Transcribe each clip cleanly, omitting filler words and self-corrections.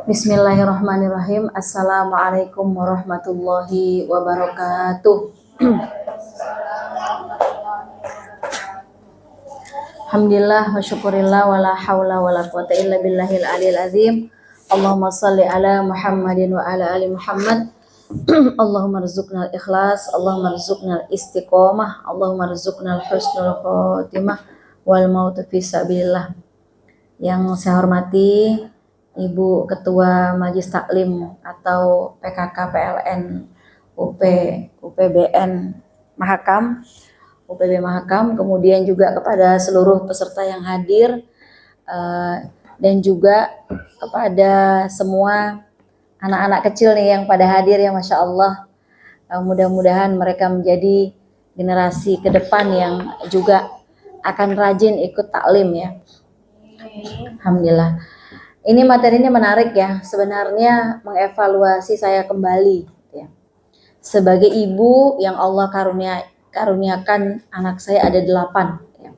Bismillahirrahmanirrahim. Assalamualaikum warahmatullahi wabarakatuh. Alhamdulillah wa syukurillah wa la hawla wa la quwata illa billahil aliyil azim. Allahumma salli ala Muhammadin wa ala ali Muhammad. Allahumma rzuqnal ikhlas, Allahumma rzuqnal istiqomah, Allahumma rzuqnal husnul khotimah wal mautu fi sabilillah. Yang saya hormati Ibu Ketua Majelis Taklim atau PKK PLN UPBN Mahakam, UPB Mahakam, kemudian juga kepada seluruh peserta yang hadir, dan juga kepada semua anak-anak kecil nih yang pada hadir ya, Masya Allah. Mudah-mudahan mereka menjadi generasi ke depan yang juga akan rajin ikut taklim ya. Alhamdulillah. Ini materinya menarik ya, sebenarnya mengevaluasi saya kembali ya. Sebagai ibu yang Allah karuniakan anak saya ada 8 ya.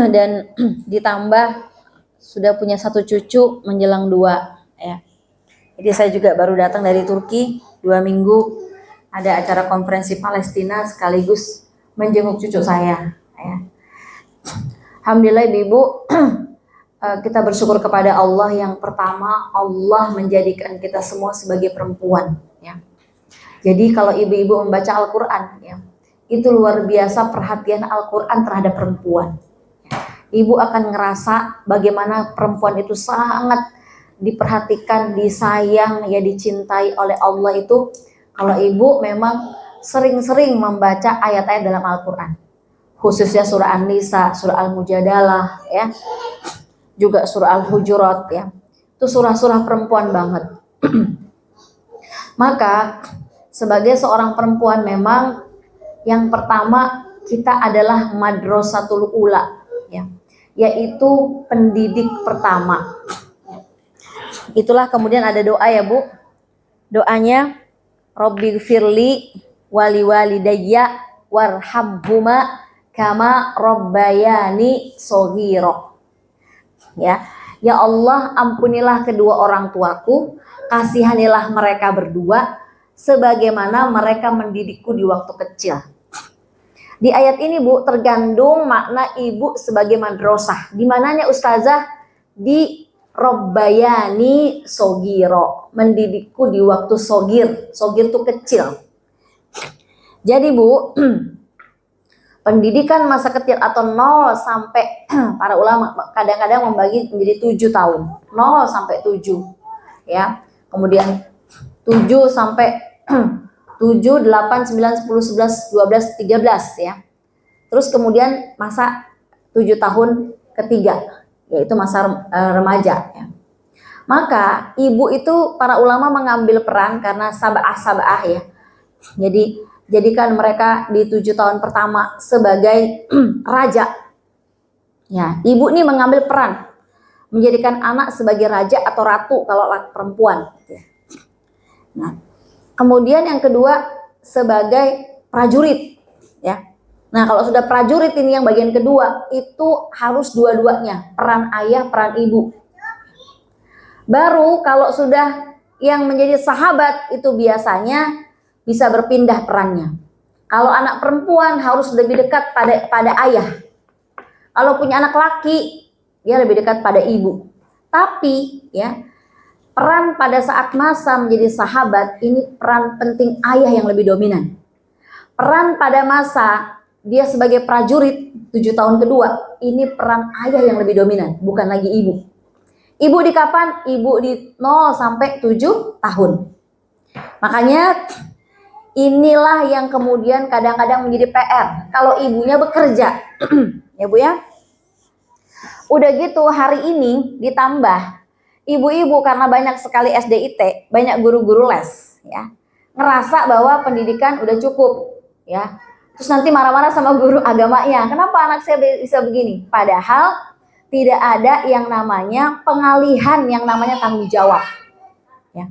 Dan ditambah sudah punya 1 cucu menjelang 2 ya. Jadi saya juga baru datang dari Turki 2 minggu, ada acara konferensi Palestina sekaligus menjenguk cucu saya ya. Alhamdulillah Ibu, kita bersyukur kepada Allah. Yang pertama, Allah menjadikan kita semua sebagai perempuan ya. Jadi kalau ibu-ibu membaca Al-Quran ya, itu luar biasa perhatian Al-Quran terhadap perempuan. Ibu akan ngerasa bagaimana perempuan itu sangat diperhatikan, disayang ya, dicintai oleh Allah itu kalau ibu memang sering-sering membaca ayat-ayat dalam Al-Quran, khususnya surah An-Nisa, surah Al-Mujadalah ya, juga surah Al-Hujurat ya. Itu surah-surah perempuan banget. Maka sebagai seorang perempuan memang yang pertama kita adalah madrasatul ula ya, yaitu pendidik pertama. Itulah kemudian ada doa ya Bu. Doanya Rabbighfirli wali walidayya warhamhuma kama rabbayani shaghira. Ya, ya Allah, ampunilah kedua orang tuaku, kasihanilah mereka berdua sebagaimana mereka mendidikku di waktu kecil. Di ayat ini Bu tergandung makna ibu sebagai madrasah. Di mananya ustazah? Di Rabbayani Sogiro, mendidikku di waktu sogir. Sogir itu kecil. Jadi Bu, pendidikan masa kecil atau 0 sampai para ulama kadang-kadang membagi menjadi 7 tahun. 0 sampai 7 ya. Kemudian 7 sampai 7, 8, 9, 10, 11, 12, 13 ya. Terus kemudian masa 7 tahun ketiga, yaitu masa remaja ya. Maka ibu itu para ulama mengambil peran karena sab'ah ya. Jadi jadikan mereka di 7 tahun pertama sebagai raja. Ya, ibu ini mengambil peran menjadikan anak sebagai raja atau ratu kalau perempuan. Nah, kemudian yang kedua sebagai prajurit. Ya, nah kalau sudah prajurit ini yang bagian kedua itu harus dua-duanya, peran ayah, peran ibu. Baru kalau sudah yang menjadi sahabat itu biasanya bisa berpindah perannya. Kalau anak perempuan harus lebih dekat pada ayah. Kalau punya anak laki, dia lebih dekat pada ibu. Tapi ya, peran pada saat masa menjadi sahabat ini peran penting ayah yang lebih dominan. Peran pada masa dia sebagai prajurit 7 tahun kedua, ini peran ayah yang lebih dominan, bukan lagi ibu. Ibu di kapan? Ibu di 0 sampai 7 tahun. Makanya inilah yang kemudian kadang-kadang menjadi PR kalau ibunya bekerja. Ya Bu ya. Udah gitu hari ini ditambah ibu-ibu karena banyak sekali SDIT, banyak guru-guru les ya. Ngerasa bahwa pendidikan udah cukup ya. Terus nanti marah-marah sama guru agamanya. Kenapa anak saya bisa begini? Padahal tidak ada yang namanya pengalihan, yang namanya tanggung jawab ya.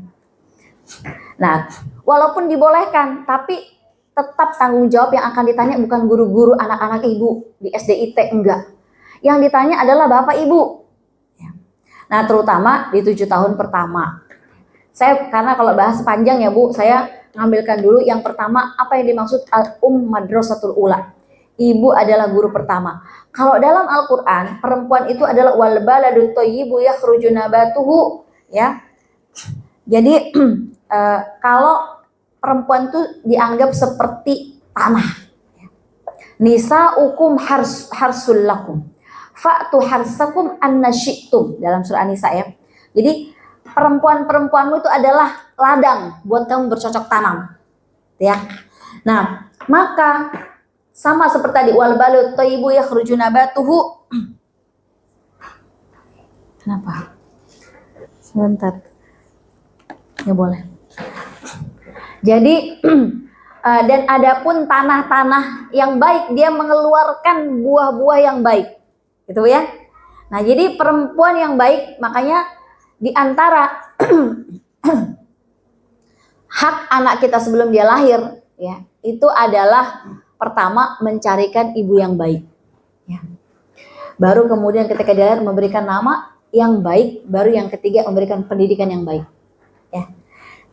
Nah, walaupun dibolehkan, tapi tetap tanggung jawab yang akan ditanya bukan guru-guru anak-anak ibu di SDIT, enggak. Yang ditanya adalah bapak ibu. Nah, terutama di 7 tahun pertama. Saya karena kalau bahas panjang ya Bu, saya ngambilkan dulu yang pertama apa yang dimaksud madrasatul ula. Ibu adalah guru pertama. Kalau dalam Al-Qur'an, perempuan itu adalah wal baladut thayyibu yakhruju nabatuhu, ya. Jadi kalau perempuan itu dianggap seperti tanah. Nisa'ukum harsul lakum. Fa'tu harsakum anna syi'tum, dalam surah An-Nisa ya. Jadi perempuanmu itu adalah ladang buat kamu bercocok tanam. Ya. Nah, maka sama seperti tadi wal balut thayyibu yakhruju nabatuhu. Kenapa? Sebentar. Ya boleh. Jadi dan adapun tanah-tanah yang baik dia mengeluarkan buah-buah yang baik. Gitu ya. Nah, jadi perempuan yang baik makanya di antara hak anak kita sebelum dia lahir ya, itu adalah pertama mencarikan ibu yang baik. Ya. Baru kemudian ketika dia lahir memberikan nama yang baik, baru yang ketiga memberikan pendidikan yang baik. Ya.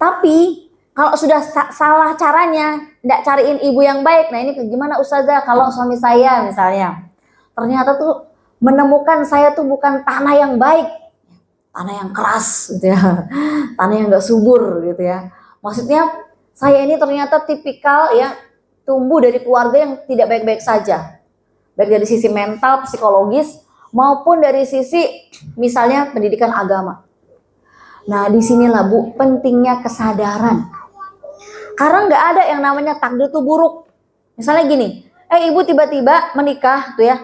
Tapi kalau sudah salah caranya, tidak cariin ibu yang baik, nah ini gimana Ustazah kalau suami saya misalnya ternyata tuh menemukan saya tuh bukan tanah yang baik, tanah yang keras gitu ya, tanah yang gak subur gitu ya. Maksudnya saya ini ternyata tipikal ya tumbuh dari keluarga yang tidak baik-baik saja, baik dari sisi mental, psikologis maupun dari sisi misalnya pendidikan agama. Nah disinilah Bu pentingnya kesadaran, karena nggak ada yang namanya takdir itu buruk. Misalnya gini, ibu tiba-tiba menikah tuh ya,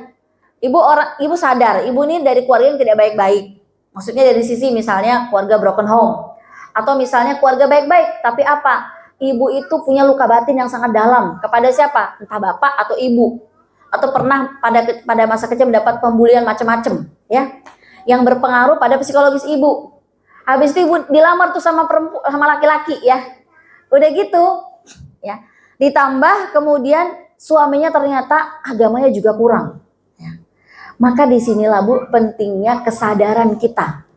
ibu sadar ibu ini dari keluarga yang tidak baik-baik. Maksudnya dari sisi misalnya keluarga broken home. Atau misalnya keluarga baik-baik. Tapi apa? Ibu itu punya luka batin yang sangat dalam. Kepada siapa? Entah bapak atau ibu. Atau pernah pada masa kecil mendapat pembulian macam-macam. Ya, yang berpengaruh pada psikologis ibu. Habis itu ibu dilamar tuh sama laki-laki ya. Udah gitu. Ya. Ditambah kemudian suaminya ternyata agamanya juga kurang. Maka disinilah Bu pentingnya kesadaran kita.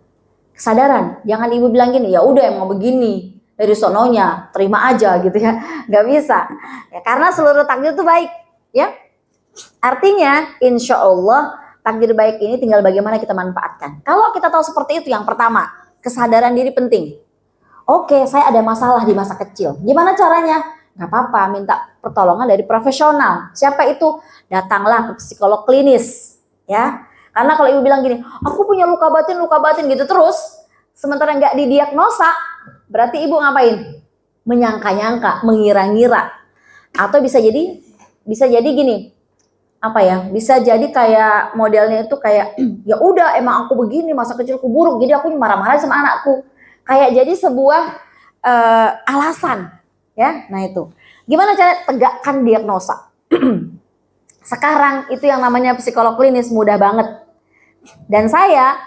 Kesadaran, jangan ibu bilang gini, ya udah emang begini dari sononya, terima aja gitu ya, nggak bisa. Ya, karena seluruh takdir itu baik, ya. Artinya, insya Allah takdir baik ini tinggal bagaimana kita manfaatkan. Kalau kita tahu seperti itu, yang pertama kesadaran diri penting. Oke, saya ada masalah di masa kecil, gimana caranya? Nggak apa-apa, minta pertolongan dari profesional. Siapa itu? Datanglah ke psikolog klinis. Ya, karena kalau ibu bilang gini, aku punya luka batin gitu terus, sementara nggak didiagnosa, berarti ibu ngapain? Menyangka-nyangka, mengira-ngira, atau bisa jadi gini, apa ya? Bisa jadi kayak modelnya itu kayak, ya udah emang aku begini, masa kecilku buruk, jadi aku marah-marah sama anakku, kayak jadi sebuah alasan, ya. Nah itu, gimana cara tegakkan diagnosa? Sekarang itu yang namanya psikolog klinis mudah banget. Dan saya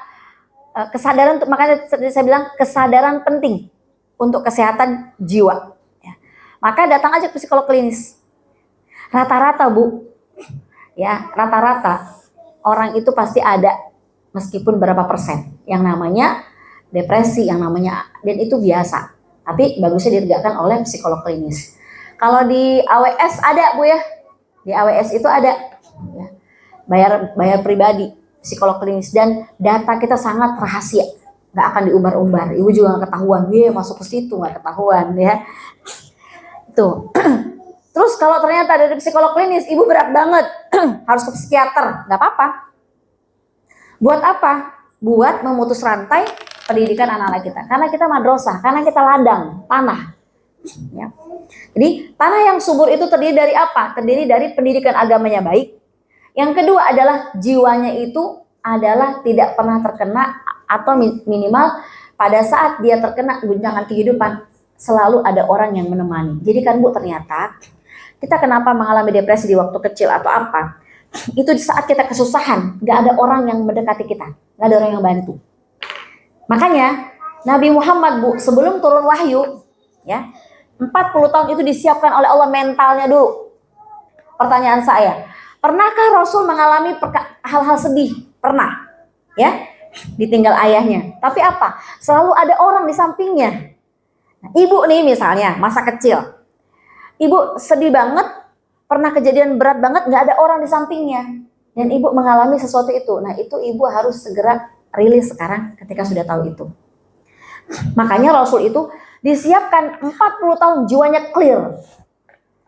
kesadaran, makanya saya bilang kesadaran penting untuk kesehatan jiwa. Ya. Maka datang aja ke psikolog klinis. Rata-rata Bu, ya rata-rata orang itu pasti ada meskipun berapa persen yang namanya depresi, yang namanya, dan itu biasa. Tapi bagusnya ditegakkan oleh psikolog klinis. Kalau di AWS ada Bu ya. Di AWS itu ada ya, bayar pribadi psikolog klinis, dan data kita sangat rahasia, nggak akan diumbar-umbar. Ibu juga nggak ketahuan, dia masuk ke situ nggak ketahuan ya. Tuh. Terus kalau ternyata dari psikolog klinis ibu berat banget, harus ke psikiater, nggak apa-apa. Buat apa? Buat memutus rantai pendidikan anak-anak kita. Karena kita madrasah, karena kita ladang tanah. Ya. Jadi tanah yang subur itu terdiri dari apa? Terdiri dari pendidikan agamanya baik. Yang kedua adalah jiwanya itu adalah tidak pernah terkena, atau minimal pada saat dia terkena guncangan kehidupan selalu ada orang yang menemani. Jadi kan Bu, ternyata kita kenapa mengalami depresi di waktu kecil atau apa? Itu di saat kita kesusahan, gak ada orang yang mendekati kita, gak ada orang yang bantu. Makanya Nabi Muhammad Bu sebelum turun wahyu ya 40 tahun itu disiapkan oleh Allah mentalnya dulu. Pertanyaan saya, pernahkah Rasul mengalami hal-hal sedih? Pernah. Ya. ditinggal ayahnya. Tapi apa? Selalu ada orang di sampingnya. Nah, ibu nih misalnya masa kecil, ibu sedih banget, pernah kejadian berat banget, nggak ada orang di sampingnya, dan ibu mengalami sesuatu itu. Nah itu ibu harus segera rilis sekarang ketika sudah tahu itu. Makanya Rasul itu disiapkan 40 tahun jiwanya clear.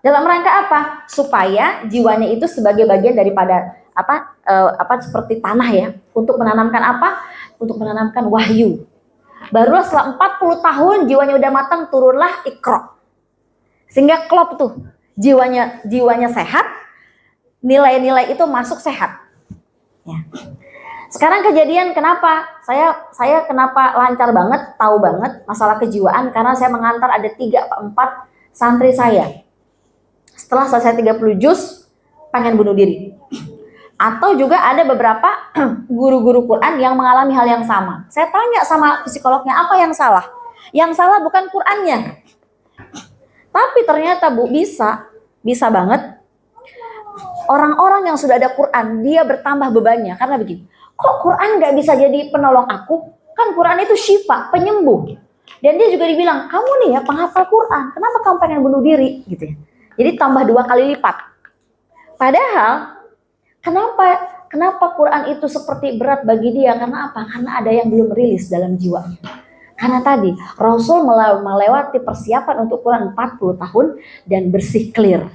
Dalam rangka apa? Supaya jiwanya itu sebagai bagian daripada seperti tanah ya, untuk menanamkan apa? Untuk menanamkan wahyu. Barulah setelah 40 tahun jiwanya udah matang, turunlah Iqra. Sehingga klop tuh, jiwanya sehat, nilai-nilai itu masuk sehat. Ya. Sekarang kejadian kenapa? Saya kenapa lancar banget, tahu banget masalah kejiwaan, karena saya mengantar ada 3-4 santri saya. Setelah selesai 30 juz, pengen bunuh diri. Atau juga ada beberapa guru-guru Quran yang mengalami hal yang sama. Saya tanya sama psikolognya, apa yang salah? Yang salah bukan Qurannya. Tapi ternyata Bu, bisa banget. Orang-orang yang sudah ada Quran, dia bertambah bebannya. Karena begini, kok Quran gak bisa jadi penolong aku? Kan Quran itu syifa, penyembuh. Dan dia juga dibilang, kamu nih ya penghafal Quran, kenapa kamu pengen bunuh diri? Gitu ya. Jadi tambah 2 kali lipat. Padahal Kenapa Quran itu seperti berat bagi dia? Karena apa? Karena ada yang belum rilis dalam jiwanya. Karena tadi Rasul melewati persiapan untuk Quran 40 tahun dan bersih clear.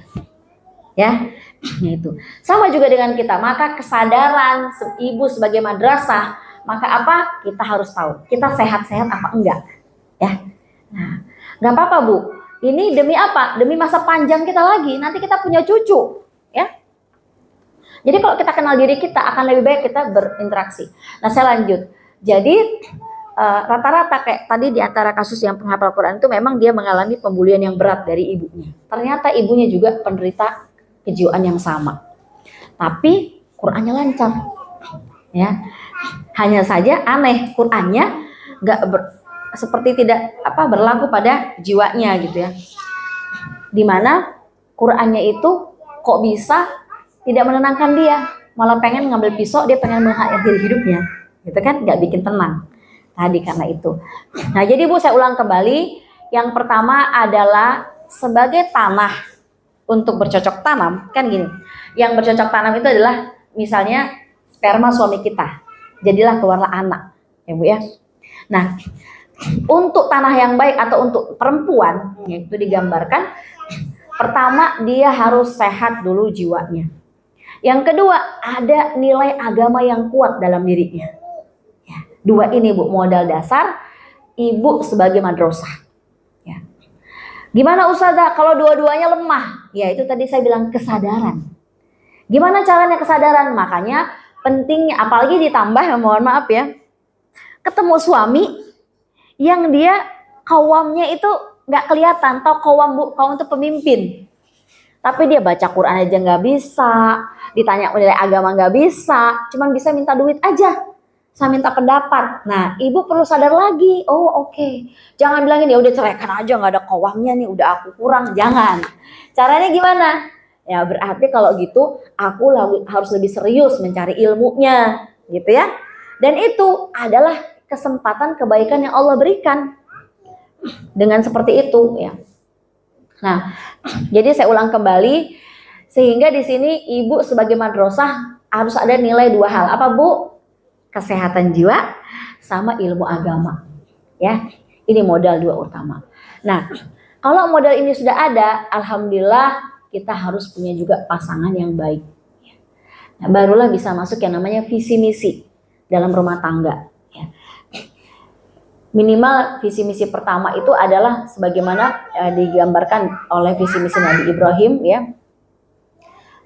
Ya, itu. Sama juga dengan kita. Maka kesadaran ibu sebagai madrasah, maka apa? Kita harus tahu. Kita sehat-sehat apa enggak? Ya. Nah, enggak apa-apa, Bu. Ini demi apa? Demi masa panjang kita lagi. Nanti kita punya cucu, ya. Jadi kalau kita kenal diri kita, akan lebih baik kita berinteraksi. Nah, saya lanjut. Jadi rata-rata kayak tadi di antara kasus yang penghafal Quran itu memang dia mengalami pembulian yang berat dari ibunya. Ternyata ibunya juga penderita kejiwaan yang sama. Tapi Qurannya lancar. Ya. Hanya saja aneh, Qurannya seperti tidak berlaku pada jiwanya gitu ya. Dimana Qurannya itu kok bisa tidak menenangkan dia, malah pengen ngambil pisau, dia pengen mengakhiri hidupnya, gitu kan, nggak bikin tenang. Tadi karena itu. Nah jadi Bu, saya ulang kembali, yang pertama adalah sebagai tanah untuk bercocok tanam, kan gini, yang bercocok tanam itu adalah misalnya sperma suami kita, jadilah keluarlah anak, ya Bu ya. Nah untuk tanah yang baik atau untuk perempuan, yaitu digambarkan, pertama dia harus sehat dulu jiwanya. Yang kedua, ada nilai agama yang kuat dalam dirinya. Ya, 2 ini Bu, modal dasar ibu sebagai madrasah. Ya. Gimana Ustazah kalau dua-duanya lemah? Ya itu tadi saya bilang kesadaran. Gimana caranya kesadaran? Makanya pentingnya, apalagi ditambah, mohon maaf ya, ketemu suami yang dia kawamnya itu nggak kelihatan, atau kawam itu pemimpin. Tapi dia baca Quran aja nggak bisa, ditanya nilai agama nggak bisa, cuman bisa minta duit aja, saya minta pendapat. Nah, ibu perlu sadar lagi, oke. Jangan bilangin ya udah ceraikan aja, nggak ada kawamnya nih, udah aku kurang. Jangan. Caranya gimana? Ya berarti kalau gitu aku harus lebih serius mencari ilmunya, gitu ya. Dan itu adalah kesempatan kebaikan yang Allah berikan. Dengan seperti itu ya. Nah, jadi saya ulang kembali, sehingga di sini ibu sebagai madrasah harus ada nilai 2 hal. Apa Bu? Kesehatan jiwa sama ilmu agama. Ya, ini modal 2 utama. Nah, kalau modal ini sudah ada, alhamdulillah kita harus punya juga pasangan yang baik. Nah, barulah bisa masuk yang namanya visi misi dalam rumah tangga. Minimal visi misi pertama itu adalah sebagaimana digambarkan oleh visi misi Nabi Ibrahim ya.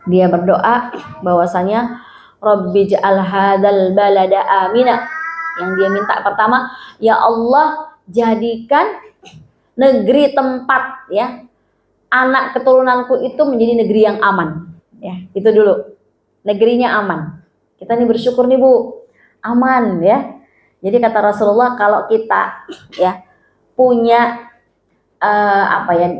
Dia berdoa bahwasanya Rabbi ja'al hadzal balada amina. Yang dia minta pertama, ya Allah jadikan negeri tempat ya anak keturunanku itu menjadi negeri yang aman. Ya, itu dulu. Negerinya aman. Kita nih bersyukur nih Bu, aman ya. Jadi kata Rasulullah, kalau kita ya punya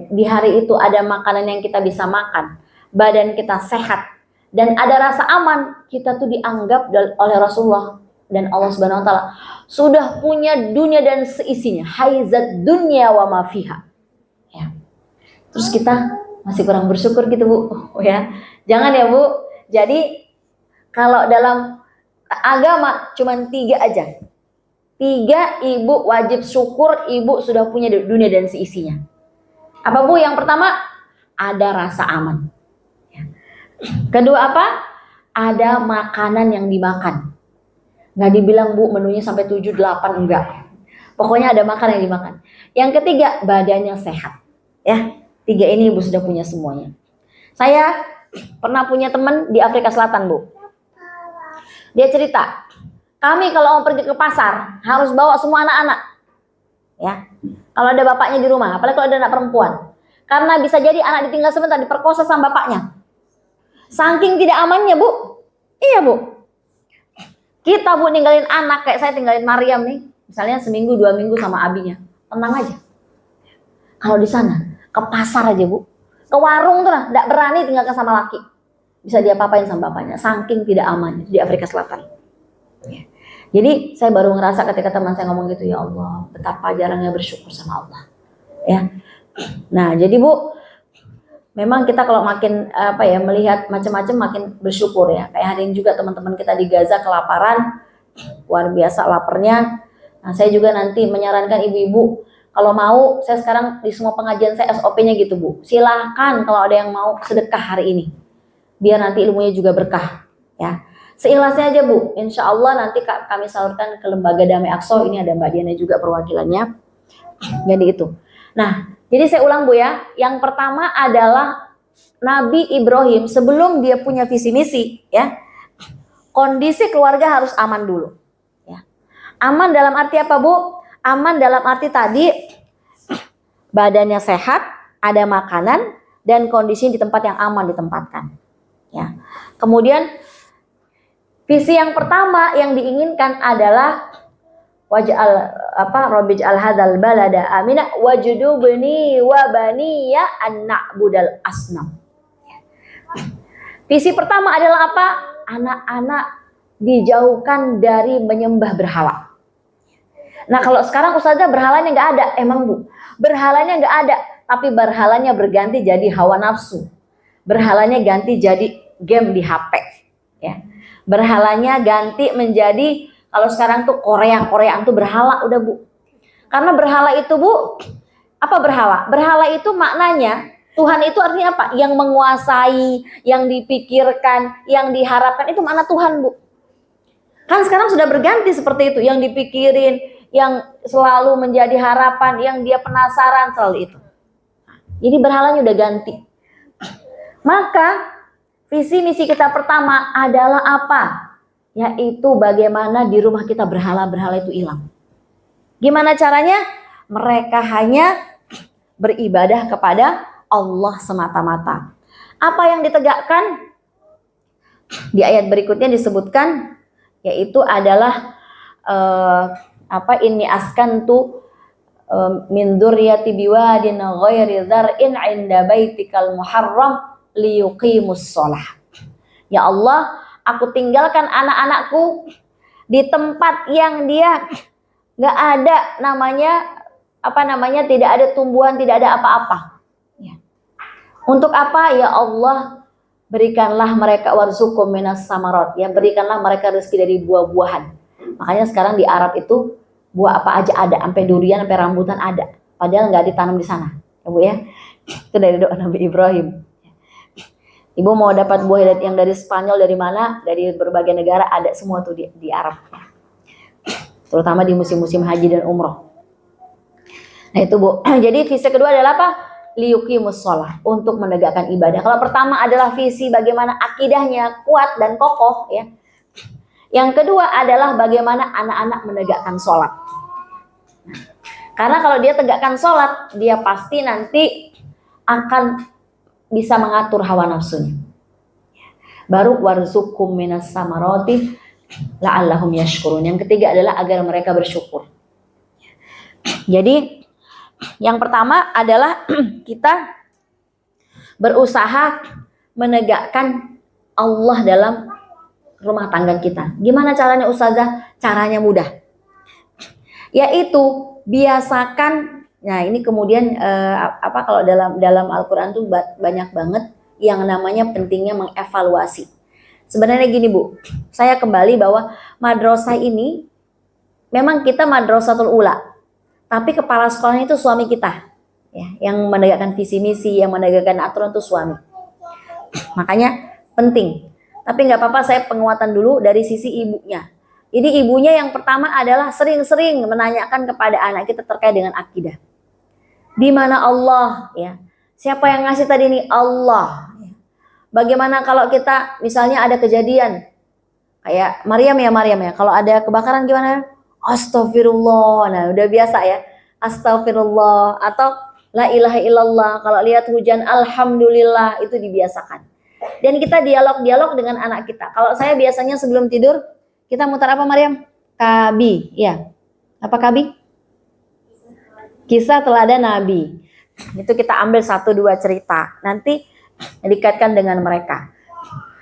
di hari itu ada makanan yang kita bisa makan, badan kita sehat dan ada rasa aman, kita tuh dianggap oleh Rasulullah dan Allah Subhanahu wa taala sudah punya dunia dan seisinya, haizat dunya wa ma fiha. Ya. Terus kita masih kurang bersyukur gitu Bu, ya. Jangan ya Bu. Jadi kalau dalam agama cuman 3 aja. 3 ibu wajib syukur ibu sudah punya dunia dan seisinya. Apa Bu? Yang pertama, ada rasa aman. Kedua apa? Ada makanan yang dimakan. Nggak dibilang Bu menunya sampai 7, 8, enggak. Pokoknya ada makanan yang dimakan. Yang ketiga, badannya sehat. Ya, 3 ini Ibu sudah punya semuanya. Saya pernah punya teman di Afrika Selatan Bu. Dia cerita, kami kalau mau pergi ke pasar harus bawa semua anak-anak. Ya, kalau ada bapaknya di rumah, apalagi kalau ada anak perempuan. Karena bisa jadi anak ditinggal sebentar diperkosa sama bapaknya. Saking tidak amannya Bu. Iya Bu. Kita Bu ninggalin anak kayak saya tinggalin Maryam nih. Misalnya seminggu 2 minggu sama abinya. Tenang aja. Kalau di sana ke pasar aja Bu. Ke warung tuh lah. Gak berani tinggalkan sama laki. Bisa diapa-apain sama bapaknya. Saking tidak aman di Afrika Selatan. Ya. Jadi saya baru ngerasa ketika teman saya ngomong gitu. Ya Allah betapa jarangnya bersyukur sama Allah. Ya. Nah jadi Bu. Memang kita kalau makin melihat macam-macam makin bersyukur ya. Kayak hari ini juga teman-teman kita di Gaza kelaparan, luar biasa laparnya. Nah saya juga nanti menyarankan ibu-ibu kalau mau, saya sekarang di semua pengajian saya SOP-nya gitu Bu. Silahkan kalau ada yang mau sedekah hari ini, biar nanti ilmunya juga berkah. Ya, seikhlasnya aja Bu. Insya Allah nanti kami salurkan ke Lembaga Damai Aqsa. Ini ada Mbak Diana juga perwakilannya. Jadi itu. Nah. Jadi saya ulang Bu ya, yang pertama adalah Nabi Ibrahim sebelum dia punya visi misi ya, kondisi keluarga harus aman dulu. Ya. Aman dalam arti apa Bu? Aman dalam arti tadi badannya sehat, ada makanan dan kondisi di tempat yang aman ditempatkan. Ya. Kemudian visi yang pertama yang diinginkan adalah Rabbij'al hadzal balada amina wajnubni wa baniya an na'budal asnam. Visi pertama adalah apa? Anak-anak dijauhkan dari menyembah berhala. Nah kalau sekarang ustazah berhalanya nggak ada, emang Bu, berhalanya nggak ada, tapi berhalanya berganti jadi hawa nafsu, berhalanya ganti jadi game di HP, ya. Berhalanya ganti menjadi kalau sekarang tuh Koreaan tuh berhala udah Bu. Karena berhala itu Bu, apa berhala? Berhala itu maknanya Tuhan itu artinya apa? Yang menguasai, yang dipikirkan, yang diharapkan itu makna Tuhan Bu. Kan sekarang sudah berganti seperti itu, yang dipikirin, yang selalu menjadi harapan, yang dia penasaran selalu itu. Jadi berhalanya udah ganti. Maka visi misi kita pertama adalah apa? Yaitu bagaimana di rumah kita berhala-berhala itu hilang. Gimana caranya? Mereka hanya beribadah kepada Allah semata-mata. Apa yang ditegakkan? Di ayat berikutnya disebutkan yaitu adalah inni askantu min dzurriyyati biwadin ghairi dzar'in 'inda baitikal muharram liyuqimus shalah. Ya Allah, aku tinggalkan anak-anakku di tempat yang dia nggak ada tidak ada tumbuhan, tidak ada apa-apa. Ya. Untuk apa? Ya Allah, berikanlah mereka warzuqhum minas samarat. Ya, berikanlah mereka rezeki dari buah-buahan. Makanya sekarang di Arab itu buah apa aja ada, sampai durian, sampai rambutan ada. Padahal nggak ditanam di sana, ya Bu ya. Itu dari doa Nabi Ibrahim. Ibu mau dapat buah yang dari Spanyol, dari mana? Dari berbagai negara ada semua tuh di Arab. Terutama di musim-musim haji dan umroh. Nah itu Bu. Jadi visi kedua adalah apa? Liyuqimus shalah, untuk menegakkan ibadah. Kalau pertama adalah visi bagaimana akidahnya kuat dan kokoh ya. Yang kedua adalah bagaimana anak-anak menegakkan sholat. Karena kalau dia tegakkan sholat, dia pasti nanti akan bisa mengatur hawa nafsunya. Baru warzuqhum minas samarati la'allahum yashkurun. Yang ketiga adalah agar mereka bersyukur. Jadi yang pertama adalah kita berusaha menegakkan Allah dalam rumah tangga kita. Gimana caranya Ustazah? Caranya mudah. Yaitu biasakan. Nah, ini kemudian kalau dalam Al-Qur'an tuh banyak banget yang namanya pentingnya mengevaluasi. Sebenarnya gini Bu, saya kembali bahwa madrasah ini memang kita madrasatul ula, tapi kepala sekolahnya itu suami kita, ya, yang menegakkan visi misi, yang menegakkan aturan itu suami. Makanya penting. Tapi nggak apa-apa, saya penguatan dulu dari sisi ibunya. Ini ibunya yang pertama adalah sering-sering menanyakan kepada anak kita terkait dengan akidah. Di mana Allah, ya? Siapa yang ngasih tadi ini? Allah. Bagaimana kalau kita misalnya ada kejadian kayak Maryam ya, kalau ada kebakaran gimana? Astagfirullah. Nah, udah biasa ya. Astagfirullah atau la ilaha illallah. Kalau lihat hujan alhamdulillah, itu dibiasakan. Dan kita dialog dengan anak kita. Kalau saya biasanya sebelum tidur kita mutar apa Maryam? Kabi, ya. Apa kabi? Kisah teladan Nabi. Itu kita ambil 1-2 cerita. Nanti dikaitkan dengan mereka.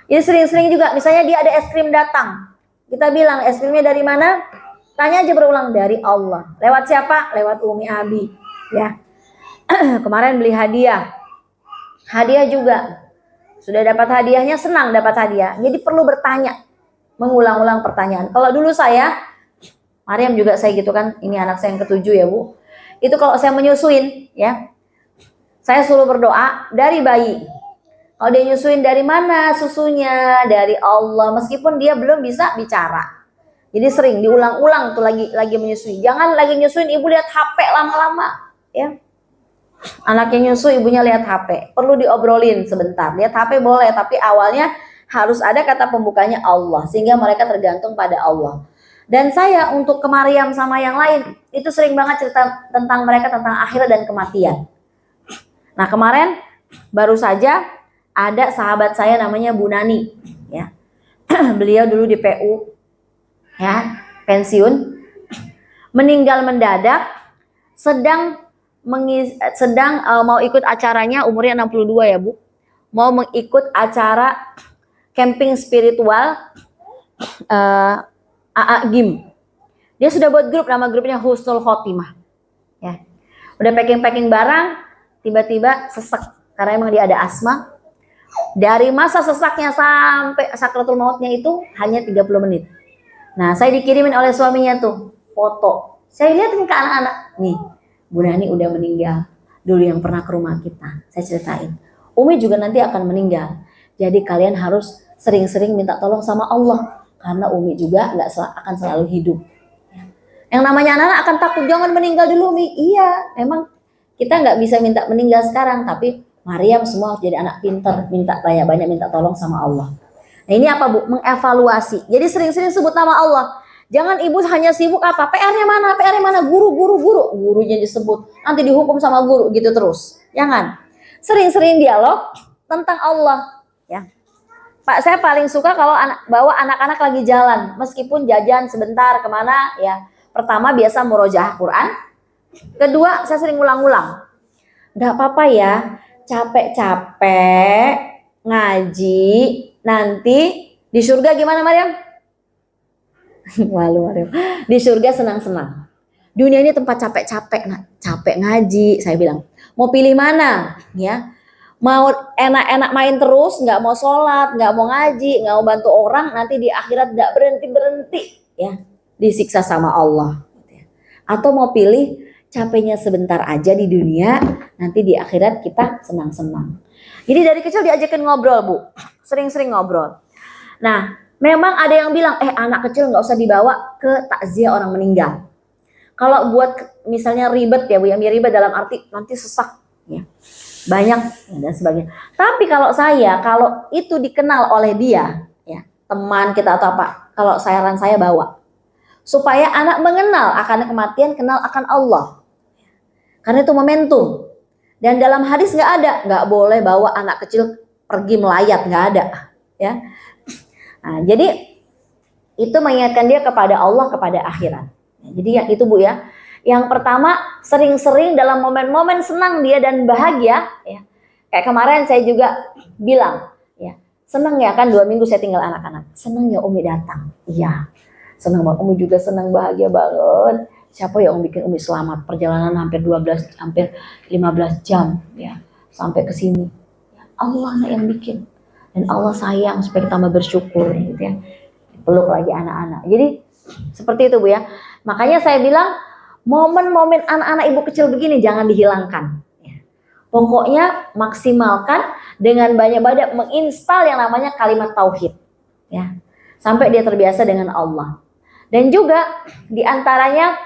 Ini sering-sering juga, misalnya dia ada es krim datang, kita bilang es krimnya dari mana? Tanya aja berulang, dari Allah. Lewat siapa? Lewat Umi Abi, ya. Kemarin beli hadiah juga, sudah dapat hadiahnya, senang dapat hadiah. Jadi perlu bertanya, mengulang-ulang pertanyaan. Kalau dulu saya, Maryam juga saya gitu kan, ini anak saya yang ke-7 ya Bu. Itu kalau saya menyusuin, ya, saya suruh berdoa dari bayi. Kalau dia nyusuin dari mana susunya? Dari Allah, meskipun dia belum bisa bicara. Jadi sering diulang-ulang tuh lagi menyusui. Jangan lagi nyusuin ibu lihat HP lama-lama, ya. Anaknya nyusu, ibunya lihat HP. Perlu diobrolin sebentar. Lihat HP boleh, tapi awalnya harus ada kata pembukanya Allah, sehingga mereka tergantung pada Allah. Dan saya untuk ke Maryam sama yang lain, itu sering banget cerita tentang mereka, tentang akhirat dan kematian. Nah, kemarin baru saja ada sahabat saya namanya Bu Nani, ya. Beliau dulu di PU, ya, pensiun, meninggal mendadak, sedang mau ikut acaranya, umurnya 62 ya Bu, mau mengikut acara camping spiritual AA Gim. Dia sudah buat grup, nama grupnya Husnul Khotimah, ya. Udah packing barang, tiba-tiba sesek karena emang dia ada asma. Dari masa sesaknya sampai sakratul mautnya itu hanya 30 menit. Nah, saya dikirimin oleh suaminya tuh foto. Saya lihatin ke anak-anak. Nih, Bu Nani udah meninggal. Dulu yang pernah ke rumah kita. Saya ceritain. Umi juga nanti akan meninggal. Jadi kalian harus sering-sering minta tolong sama Allah. Karena Umi juga akan selalu hidup. Yang namanya anak-anak akan takut, jangan meninggal dulu Umi. Iya, memang kita nggak bisa minta meninggal sekarang. Tapi Maryam semua harus jadi anak pintar, banyak minta tolong sama Allah. Nah, ini apa Bu? Mengevaluasi. Jadi sering-sering sebut nama Allah. Jangan ibu hanya sibuk apa? PR-nya mana? PR-nya mana? Guru. Gurunya disebut. Nanti dihukum sama guru gitu terus. Jangan. Sering-sering dialog tentang Allah, ya. Pak, saya paling suka kalau bawa anak-anak lagi jalan, meskipun jajan sebentar kemana, ya. Pertama biasa murojaah Quran. Kedua, saya sering ulang-ulang. Nggak apa-apa ya. Capek-capek ngaji, nanti di surga gimana Maryam? Malu Maryam. Di surga senang-senang. Dunia ini tempat capek-capek, capek ngaji. Saya bilang, mau pilih mana? Ya, mau enak-enak main terus, nggak mau sholat, nggak mau ngaji, nggak mau bantu orang, nanti di akhirat nggak berhenti, ya, disiksa sama Allah. Atau mau pilih capeknya sebentar aja di dunia, nanti di akhirat kita senang-senang. Jadi dari kecil diajakin ngobrol Bu, sering-sering ngobrol. Nah, memang ada yang bilang, anak kecil nggak usah dibawa ke takziah orang meninggal. Kalau buat misalnya ribet ya Bu, yang ribet dalam arti nanti sesak, ya, banyak ya, dan sebagainya. Tapi kalau itu dikenal oleh dia, ya, teman kita atau apa, kalau saran saya bawa, supaya anak mengenal akan kematian, kenal akan Allah. Karena itu momentum. Dan dalam hadis nggak boleh bawa anak kecil pergi melayat, nggak ada, ya. Nah, jadi itu mengingatkan dia kepada Allah, kepada akhirat. Jadi yang itu Bu ya. Yang pertama, sering-sering dalam momen-momen senang dia dan bahagia, ya. Kayak kemarin saya juga bilang, ya, Seneng ya kan 2 minggu saya tinggal anak-anak. Seneng ya Umi datang. Iya. Seneng banget. Umi juga seneng, bahagia banget. Siapa yang bikin Umi selamat? Perjalanan hampir 15 jam ya sampai ke sini. Allah yang bikin. Dan Allah sayang supaya kita bersyukur gitu ya. Peluk lagi anak-anak. Jadi seperti itu Bu ya. Makanya saya bilang momen-momen anak-anak ibu kecil begini jangan dihilangkan. Pokoknya maksimalkan dengan banyak-banyak menginstal yang namanya kalimat tauhid. Ya. Sampai dia terbiasa dengan Allah. Dan juga diantaranya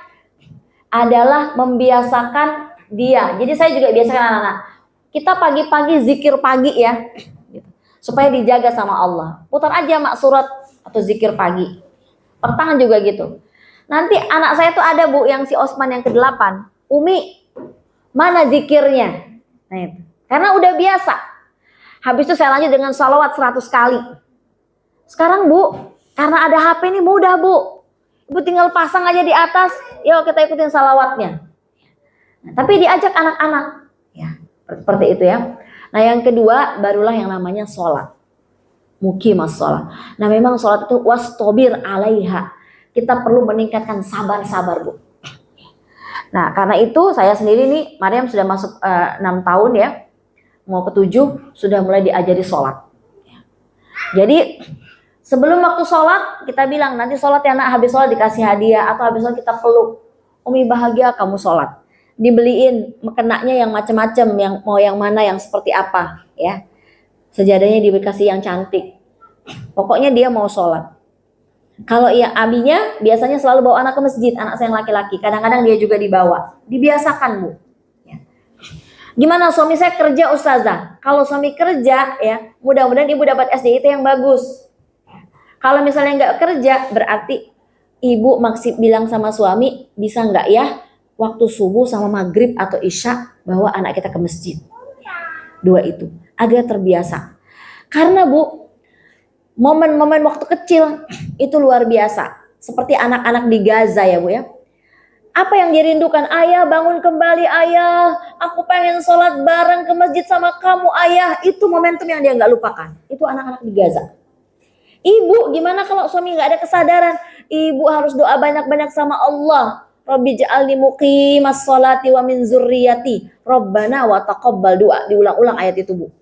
adalah membiasakan dia. Jadi saya juga biasakan anak-anak. Kita pagi-pagi zikir pagi ya. Supaya dijaga sama Allah. Putar aja mak surat atau zikir pagi. Petang juga gitu. Nanti anak saya tuh ada Bu yang si Osman yang ke-8. Umi, mana zikirnya? Nah itu. Karena udah biasa. Habis itu saya lanjut dengan salawat 100 kali. Sekarang Bu, karena ada HP ini mudah Bu. Ibu tinggal pasang aja di atas. Yuk kita ikutin salawatnya. Nah, tapi diajak anak-anak. Ya, seperti itu ya. Nah yang kedua barulah yang namanya sholat. Muqimas sholat. Nah memang sholat itu wastobir alaiha. Kita perlu meningkatkan sabar-sabar Bu. Nah karena itu saya sendiri nih, Maryam sudah masuk 6 tahun ya. Mau ke-7 sudah mulai diajari sholat. Jadi sebelum waktu sholat kita bilang nanti sholat ya nak, habis sholat dikasih hadiah. Atau habis sholat kita peluk. Umi bahagia kamu sholat. Dibeliin kenaknya yang macam-macam, yang mau yang mana, yang seperti apa ya. Sejadahnya dikasih yang cantik. Pokoknya dia mau sholat. Kalau yang abinya biasanya selalu bawa anak ke masjid, anak saya yang laki-laki. Kadang-kadang dia juga dibawa. Dibiasakan Bu. Ya. Gimana suami saya kerja ustazah? Kalau suami kerja ya, mudah-mudahan ibu dapat SDIT yang bagus. Kalau misalnya nggak kerja, berarti ibu maksud bilang sama suami, bisa nggak ya waktu subuh sama maghrib atau isya bawa anak kita ke masjid. 2 itu agar terbiasa. Karena Bu, momen-momen waktu kecil itu luar biasa. Seperti anak-anak di Gaza ya Bu ya. Apa yang dirindukan? Ayah bangun kembali ayah. Aku pengen sholat bareng ke masjid sama kamu ayah. Itu momentum yang dia nggak lupakan. Itu anak-anak di Gaza. Ibu gimana kalau suami nggak ada kesadaran? Ibu harus doa banyak-banyak sama Allah. Rabbi ja'alni muqimas sholati wa min zurriyati. Rabbana wa taqabbal doa. Diulang-ulang ayat itu Bu.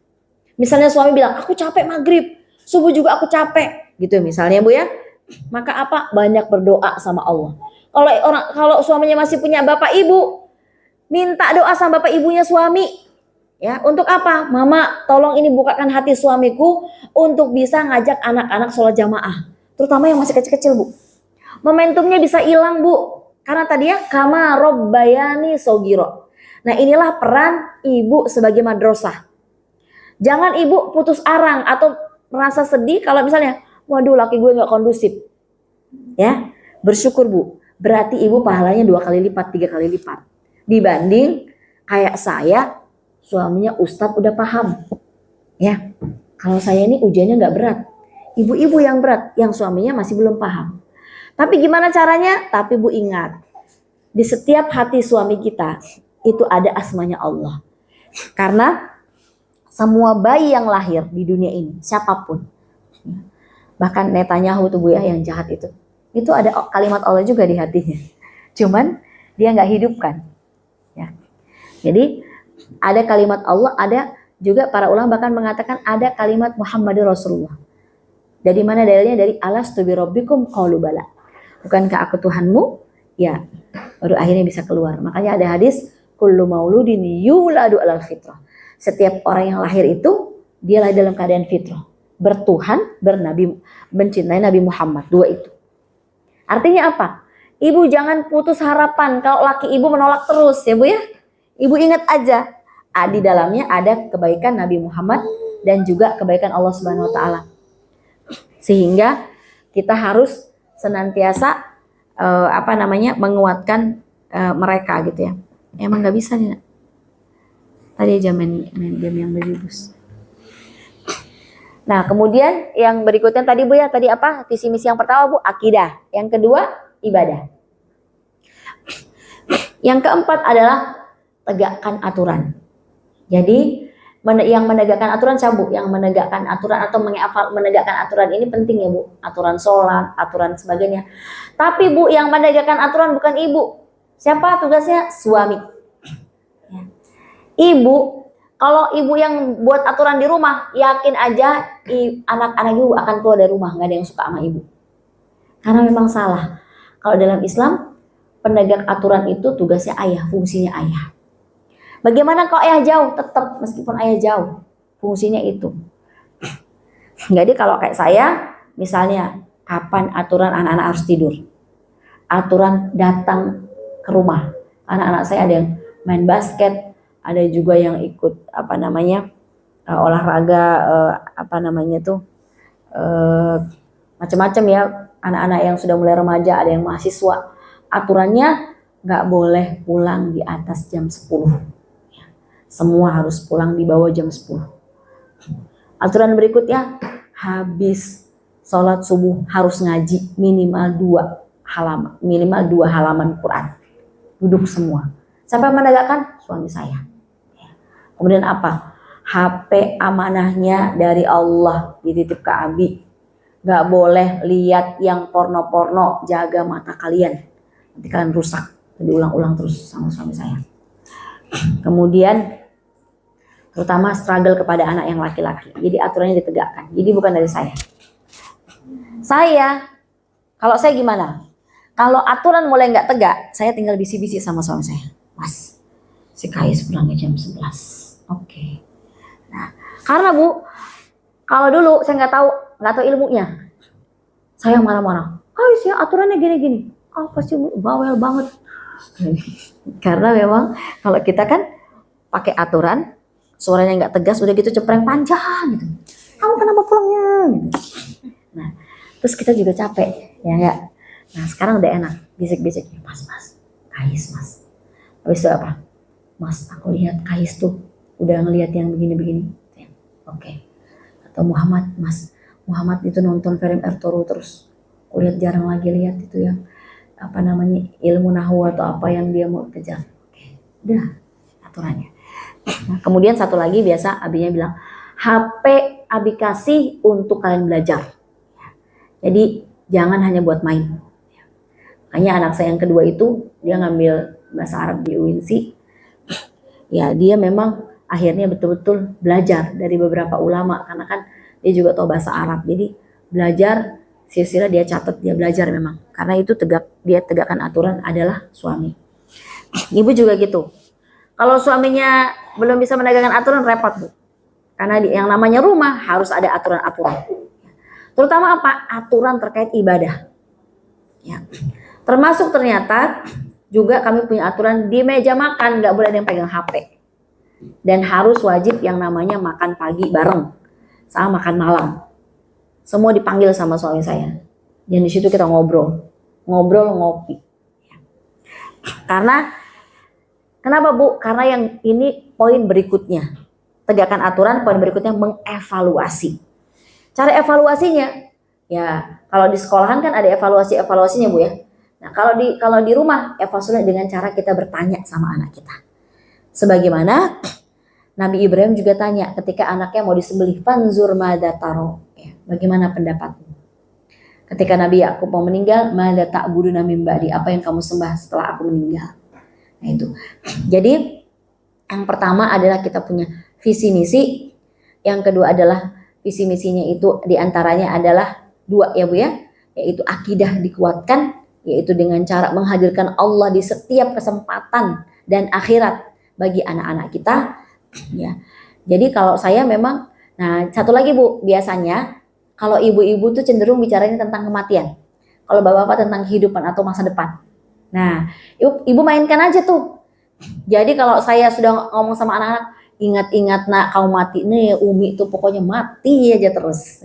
Misalnya suami bilang, aku capek maghrib. Subuh juga aku capek. Gitu misalnya Bu ya. Maka apa? Banyak berdoa sama Allah. Kalau suaminya masih punya bapak ibu, minta doa sama bapak ibunya suami. Ya, untuk apa? Mama, tolong ini bukakan hati suamiku untuk bisa ngajak anak-anak sholat jamaah. Terutama yang masih kecil-kecil Bu. Momentumnya bisa hilang Bu. Karena tadi ya, kama robbayani sogiro. Nah inilah peran ibu sebagai madrasah. Jangan ibu putus arang atau merasa sedih kalau misalnya, waduh laki gue gak kondusif. Ya, bersyukur Bu. Berarti ibu pahalanya 2 kali lipat, 3 kali lipat. Dibanding kayak saya, suaminya ustadz udah paham. Ya, kalau saya ini ujiannya gak berat. Ibu-ibu yang berat, yang suaminya masih belum paham. Tapi gimana caranya? Tapi Bu ingat, di setiap hati suami kita, itu ada asmanya Allah. Karena semua bayi yang lahir di dunia ini, siapapun. Bahkan Netanyahu tuh Bu ya, yang jahat itu ada kalimat Allah juga di hatinya. Cuman dia nggak hidupkan. Ya. Jadi ada kalimat Allah, ada juga para ulama bahkan mengatakan ada kalimat Muhammadur Rasulullah. Dari mana dalilnya? Dari alastu bi rabbikum qalu bala. Bukankah aku Tuhanmu? Ya. Baru akhirnya bisa keluar. Makanya ada hadis kullu mauludin yuladu alal fitrah. Setiap orang yang lahir itu dia lahir dalam keadaan fitrah. Bertuhan, bernabi, mencintai Nabi Muhammad. 2 itu. Artinya apa? Ibu jangan putus harapan kalau laki ibu menolak terus ya Bu ya. Ibu ingat aja, di dalamnya ada kebaikan Nabi Muhammad dan juga kebaikan Allah Subhanahu wa taala. Sehingga kita harus senantiasa menguatkan mereka gitu ya. Emang nggak bisa nih. Tadi aja main game yang beribus. Nah, kemudian yang berikutnya tadi Bu ya, tadi apa? Visi misi yang pertama Bu, akidah. Yang kedua, ibadah. Yang keempat adalah tegakkan aturan. Jadi, Yang menegakkan aturan siapa, Bu? Yang menegakkan aturan atau menegakkan aturan ini penting ya, Bu. Aturan sholat, aturan sebagainya. Tapi Bu, yang menegakkan aturan bukan ibu. Siapa tugasnya? Suami. Ibu, kalau ibu yang buat aturan di rumah, yakin aja anak-anak ibu akan keluar dari rumah, nggak ada yang suka sama ibu. Karena memang salah. Kalau dalam Islam, penegak aturan itu tugasnya ayah, fungsinya ayah. Bagaimana kalau ayah jauh? Tetap meskipun ayah jauh, fungsinya itu. Jadi kalau kayak saya, misalnya kapan aturan anak-anak harus tidur, aturan datang ke rumah. Anak-anak saya ada yang main basket, ada juga yang ikut olahraga macam-macam ya. Anak-anak yang sudah mulai remaja, ada yang mahasiswa. Aturannya nggak boleh pulang di atas jam 10. Semua harus pulang di bawah jam 10. Aturan berikutnya, habis sholat subuh harus ngaji minimal 2 halaman Quran. Duduk semua. Siapa yang menegakkan? Suami saya. Kemudian apa? HP amanahnya dari Allah, dititip ke Abi. Gak boleh lihat yang porno-porno, jaga mata kalian. Nanti kalian rusak. Diulang-ulang terus sama suami saya. Kemudian terutama struggle kepada anak yang laki-laki. Jadi aturannya ditegakkan. Jadi bukan dari saya. Kalau saya gimana? Kalau aturan mulai nggak tegak, saya tinggal bisi-bisi sama suami saya. Mas, si Kais pulangnya jam 11. Oke. Nah, karena Bu, kalau dulu saya nggak tahu ilmunya. Saya marah-marah. Kais ya aturannya gini-gini. Pasti bawel banget. Karena memang kalau kita kan pakai aturan, suaranya nggak tegas, udah gitu cepreng panjang gitu. Kamu kenapa pulangnya? Gitu. Nah, terus kita juga capek, ya nggak? Nah, sekarang udah enak, bisik-bisik. Mas, Kais, Mas. Habis itu apa? Mas, aku lihat Kais tuh udah ngelihat yang begini-begini. Oke. Atau Muhammad, Mas. Muhammad itu nonton film Ertuğrul terus. Aku lihat jarang lagi lihat itu yang ilmu nahwu atau apa yang dia mau kejar. Oke. Udah aturannya. Nah, kemudian satu lagi biasa abinya bilang, HP abi kasih untuk kalian belajar. Jadi jangan hanya buat main. Makanya anak saya yang kedua itu dia ngambil bahasa Arab di UINSI. Ya dia memang akhirnya betul-betul belajar dari beberapa ulama karena kan dia juga tahu bahasa Arab. Jadi belajar silsilah dia catat, dia belajar memang. Karena itu dia tegakkan aturan adalah suami. Ibu juga gitu. Kalau suaminya belum bisa menegakkan aturan, repot Bu. Karena yang namanya rumah harus ada aturan-aturan. Terutama apa? Aturan terkait ibadah. Ya. Termasuk ternyata juga kami punya aturan di meja makan nggak boleh ada yang pegang HP. Dan harus wajib yang namanya makan pagi bareng sama makan malam. Semua dipanggil sama suami saya. Dan di situ kita ngobrol, ngopi. Kenapa Bu? Karena yang ini poin berikutnya. Tegakkan aturan, poin berikutnya mengevaluasi. Cara evaluasinya, ya kalau di sekolahan kan ada evaluasinya Bu ya. Nah kalau di rumah, evaluasinya dengan cara kita bertanya sama anak kita. Sebagaimana Nabi Ibrahim juga tanya ketika anaknya mau disembelih, fanzur madataro. Ya, bagaimana pendapatmu? Ketika Nabi Yakub mau meninggal, mada ta'buduna min ba'di, apa yang kamu sembah setelah aku meninggal? Nah itu. Jadi yang pertama adalah kita punya visi misi. Yang kedua adalah visi misinya itu diantaranya adalah 2 ya Bu ya. Yaitu akidah dikuatkan. Yaitu dengan cara menghadirkan Allah di setiap kesempatan dan akhirat bagi anak-anak kita. Ya. Jadi kalau saya memang, nah satu lagi Bu, biasanya kalau ibu-ibu tuh cenderung bicaranya tentang kematian. Kalau bapak-bapak tentang kehidupan atau masa depan. Nah, ibu mainkan aja tuh. Jadi kalau saya sudah ngomong sama anak-anak, ingat-ingat nak kau mati nih, Umi tuh pokoknya mati aja terus.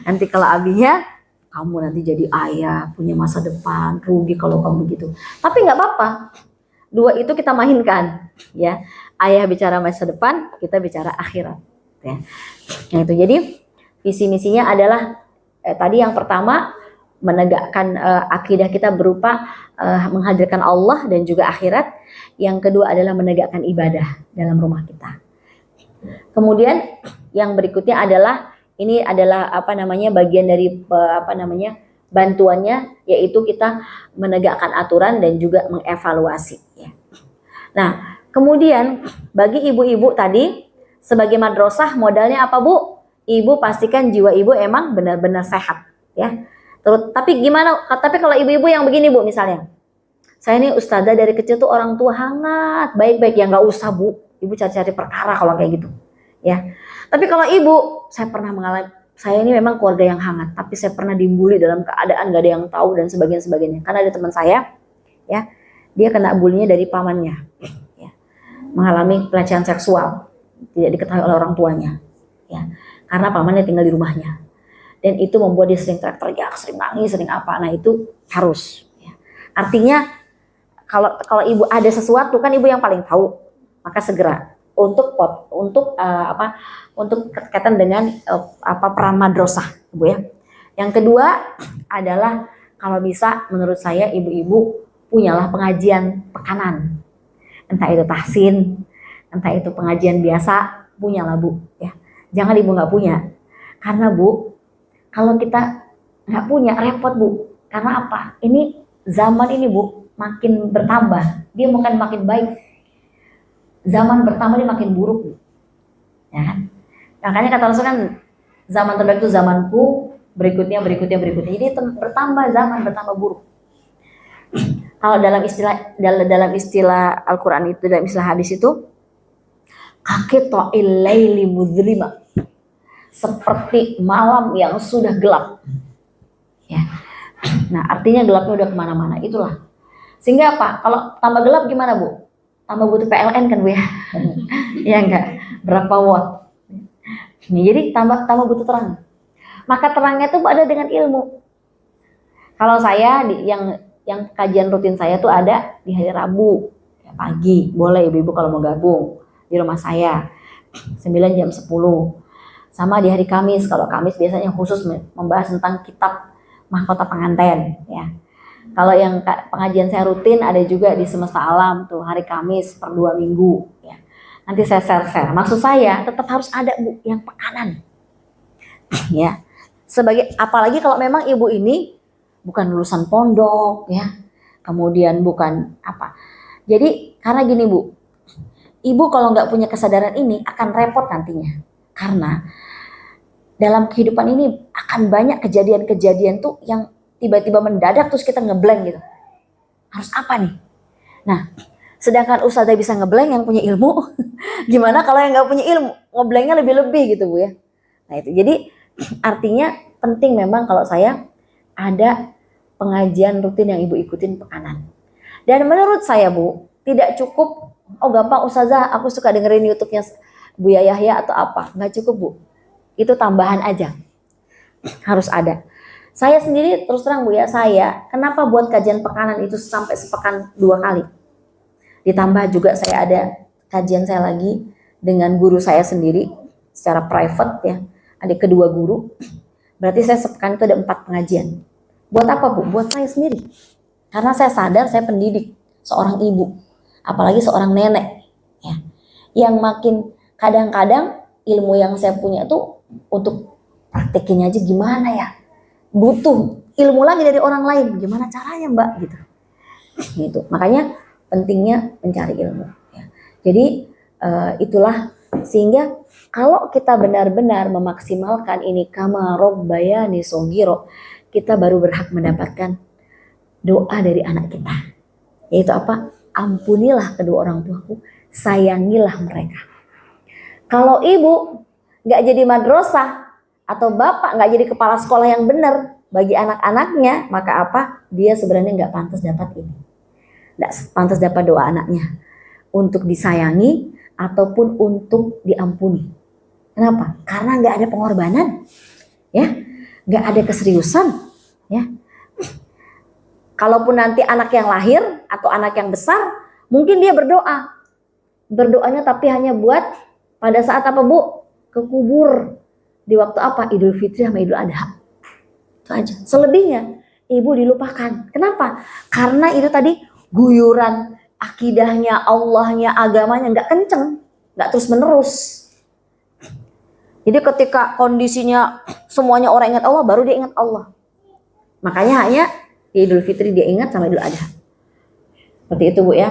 Nanti kalau abinya, kamu nanti jadi ayah, punya masa depan, rugi kalau kamu begitu. Tapi nggak apa-apa. 2 itu kita mainkan, ya. Ayah bicara masa depan, kita bicara akhirat. Ya. Nah itu jadi visi misinya adalah tadi yang pertama menegakkan akidah kita berupa menghadirkan Allah dan juga akhirat. Yang kedua adalah menegakkan ibadah dalam rumah kita. Kemudian yang berikutnya adalah ini adalah bagian dari bantuannya, yaitu kita menegakkan aturan dan juga mengevaluasi ya. Nah, kemudian bagi ibu-ibu tadi sebagai madrasah modalnya apa, Bu? Ibu pastikan jiwa ibu emang benar-benar sehat ya. Terus tapi gimana? Tapi kalau ibu-ibu yang begini, Bu, misalnya saya ini ustazah dari kecil tuh orang tua hangat, baik-baik, ya nggak usah, Bu. Ibu cari-cari perkara kalau kayak gitu. Ya. Tapi kalau ibu, saya pernah mengalami, saya ini memang keluarga yang hangat, tapi saya pernah dibully dalam keadaan gak ada yang tahu dan sebagainya. Karena ada teman saya, ya, dia kena bulinya dari pamannya, ya, mengalami pelecehan seksual, tidak diketahui oleh orang tuanya, ya, karena pamannya tinggal di rumahnya, dan itu membuat dia sering teriak-teriak, sering nangis, sering apa. Nah itu harus, ya. Artinya kalau ibu ada sesuatu kan ibu yang paling tahu, maka segera untuk berkaitan dengan peran madrasah, Ibu ya. Yang kedua adalah kalau bisa menurut saya ibu-ibu punyalah pengajian pekanan. Entah itu tahsin, entah itu pengajian biasa, punyalah, Bu ya. Jangan ibu nggak punya. Karena, Bu, kalau kita nggak punya repot, Bu. Karena apa? Ini zaman ini, Bu, makin bertambah, dia bukan makin baik. Zaman bertambah dia makin buruk, ya kan? Makanya kata Rasul kan, zaman terbaik itu zamanku, berikutnya. Jadi bertambah, zaman bertambah buruk. Kalau dalam istilah Al-Quran itu, dalam istilah hadis itu, qaqita'il laili mudhlima, seperti malam yang sudah gelap. Ya. Nah, artinya gelapnya udah kemana-mana, itulah. Sehingga apa? Kalau tambah gelap gimana, Bu? Tambah butuh PLN kan, Bu ya? Ya enggak? Berapa watt? Jadi tambah butuh terang. Maka terangnya itu ada dengan ilmu. Kalau saya yang kajian rutin saya tuh ada di hari Rabu ya, pagi. Boleh ibu-ibu kalau mau gabung di rumah saya 9 jam 10. Sama di hari Kamis. Kalau Kamis biasanya khusus membahas tentang kitab Mahkota Pengantin ya. Kalau yang pengajian saya rutin ada juga di Semesta Alam tuh hari Kamis per 2 minggu ya. Nanti saya share. Maksud saya tetap harus ada, Bu, yang pekanan. Ya. Apalagi kalau memang ibu ini bukan lulusan pondok ya. Kemudian bukan apa. Jadi karena gini, Bu. Ibu kalau nggak punya kesadaran ini akan repot nantinya. Karena dalam kehidupan ini akan banyak kejadian-kejadian tuh yang tiba-tiba mendadak terus kita ngeblank gitu. Harus apa nih? Nah, sedangkan ustazah bisa ngeblank yang punya ilmu, gimana kalau yang nggak punya ilmu? Ngeblanknya lebih-lebih gitu, Bu ya. Nah itu, jadi artinya penting memang kalau saya ada pengajian rutin yang ibu ikutin pekanan. Dan menurut saya, Bu, tidak cukup, oh gampang ustazah, aku suka dengerin YouTube-nya Buya Yahya atau apa. Nggak cukup, Bu. Itu tambahan aja. Harus ada. Saya sendiri terus terang, Bu ya, saya kenapa buat kajian pekanan itu sampai sepekan 2 kali. Ditambah juga saya ada kajian saya lagi dengan guru saya sendiri secara private ya. Ada kedua guru. Berarti saya sepekan itu ada 4 pengajian. Buat apa, Bu? Buat saya sendiri. Karena saya sadar saya pendidik seorang ibu, apalagi seorang nenek ya. Yang makin kadang-kadang ilmu yang saya punya tuh untuk praktekinnya aja gimana ya? Butuh ilmu lagi dari orang lain, gimana caranya, Mbak, gitu. Makanya pentingnya mencari ilmu ya. Jadi itulah, sehingga kalau kita benar-benar memaksimalkan ini kama robbayani shogiro, kita baru berhak mendapatkan doa dari anak kita, yaitu apa? Ampunilah kedua orang tuaku, sayangilah mereka. Kalau ibu nggak jadi madrasah atau bapak nggak jadi kepala sekolah yang benar bagi anak-anaknya, maka apa? Dia sebenarnya nggak pantas dapat ini, nggak pantas dapat doa anaknya untuk disayangi ataupun untuk diampuni. Kenapa? Karena nggak ada pengorbanan, ya, nggak ada keseriusan, ya. Kalaupun nanti anak yang lahir atau anak yang besar, mungkin dia berdoanya tapi hanya buat pada saat apa, Bu? Ke kubur. Di waktu apa? Idul Fitri sama Idul Adha. Itu aja. Selebihnya ibu dilupakan. Kenapa? Karena itu tadi guyuran akidahnya, Allahnya, agamanya nggak kenceng, nggak terus menerus. Jadi ketika kondisinya semuanya orang ingat Allah, baru dia ingat Allah. Makanya hanya di Idul Fitri dia ingat sama Idul Adha. Seperti itu Bu ya.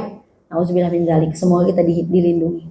Nauzubillah min dzalik. Semoga kita dilindungi.